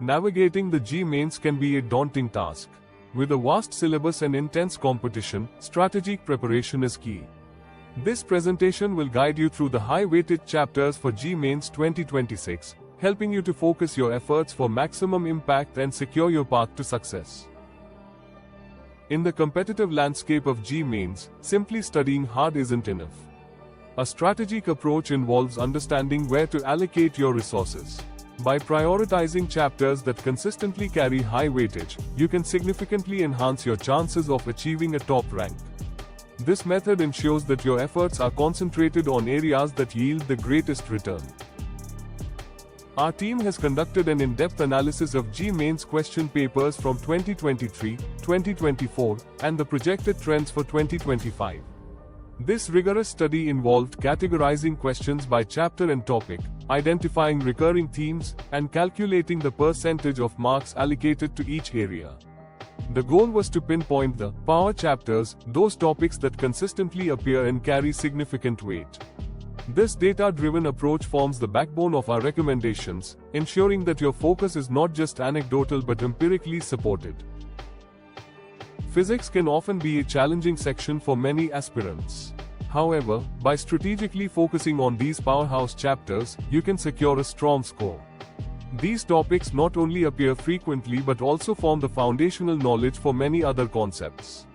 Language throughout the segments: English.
Navigating the JEE Mains can be a daunting task. With a vast syllabus and intense competition, strategic preparation is key. This presentation will guide you through the high-weighted chapters for JEE Mains 2026, helping you to focus your efforts for maximum impact and secure your path to success. In the competitive landscape of JEE Mains, simply studying hard isn't enough. A strategic approach involves understanding where to allocate your resources. By prioritizing chapters that consistently carry high weightage, you can significantly enhance your chances of achieving a top rank. This method ensures that your efforts are concentrated on areas that yield the greatest return. Our team has conducted an in-depth analysis of JEE Mains question papers from 2023, 2024, and the projected trends for 2025. This rigorous study involved categorizing questions by chapter and topic, identifying recurring themes, and calculating the percentage of marks allocated to each area. The goal was to pinpoint the power chapters, those topics that consistently appear and carry significant weight. This data-driven approach forms the backbone of our recommendations, ensuring that your focus is not just anecdotal but empirically supported. Physics can often be a challenging section for many aspirants. However, by strategically focusing on these powerhouse chapters, you can secure a strong score. These topics not only appear frequently but also form the foundational knowledge for many other concepts.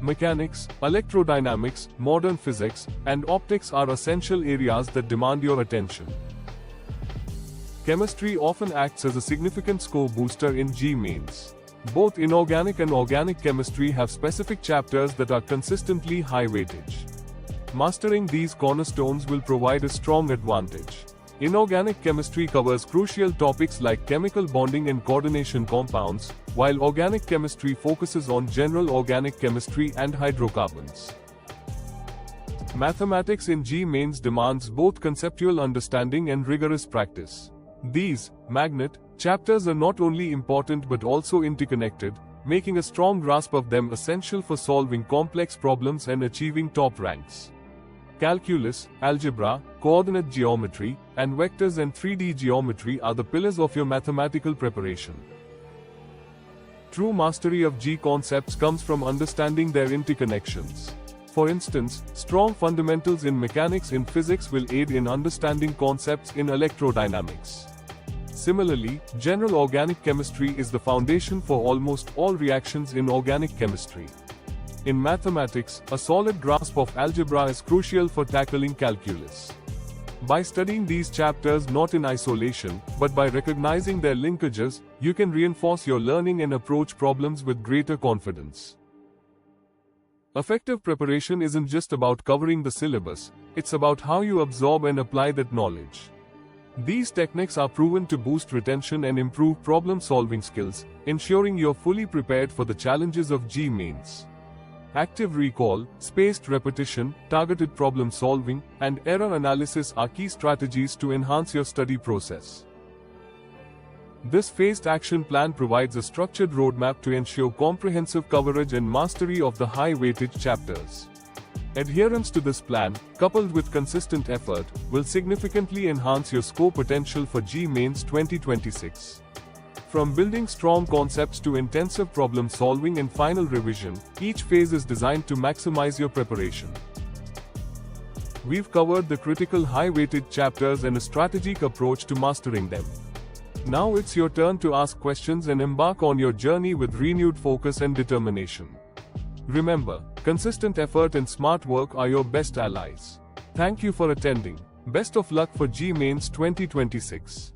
Mechanics, electrodynamics, modern physics, and optics are essential areas that demand your attention. Chemistry often acts as a significant score booster in JEE Mains. Both inorganic and organic chemistry have specific chapters that are consistently high weightage. Mastering these cornerstones will provide a strong advantage. Inorganic chemistry covers crucial topics like chemical bonding and coordination compounds, while organic chemistry focuses on general organic chemistry and hydrocarbons. Mathematics in JEE Mains demands both conceptual understanding and rigorous practice. These magnet chapters are not only important but also interconnected, making a strong grasp of them essential for solving complex problems and achieving top ranks. Calculus, algebra, coordinate geometry, and vectors and 3D geometry are the pillars of your mathematical preparation. True mastery of JEE concepts comes from understanding their interconnections. For instance, strong fundamentals in mechanics in physics will aid in understanding concepts in electrodynamics. Similarly, general organic chemistry is the foundation for almost all reactions in organic chemistry. In mathematics, a solid grasp of algebra is crucial for tackling calculus. By studying these chapters not in isolation, but by recognizing their linkages, you can reinforce your learning and approach problems with greater confidence. Effective preparation isn't just about covering the syllabus, it's about how you absorb and apply that knowledge. These techniques are proven to boost retention and improve problem-solving skills, ensuring you're fully prepared for the challenges of JEE Mains. Active recall, spaced repetition, targeted problem-solving, and error analysis are key strategies to enhance your study process. This phased action plan provides a structured roadmap to ensure comprehensive coverage and mastery of the high-weightage chapters. Adherence to this plan, coupled with consistent effort, will significantly enhance your score potential for JEE Mains 2026. From building strong concepts to intensive problem solving and final revision, each phase is designed to maximize your preparation. We've covered the critical high-weighted chapters and a strategic approach to mastering them. Now it's your turn to ask questions and embark on your journey with renewed focus and determination. Remember, consistent effort and smart work are your best allies. Thank you for attending. Best of luck for JEE Mains 2026.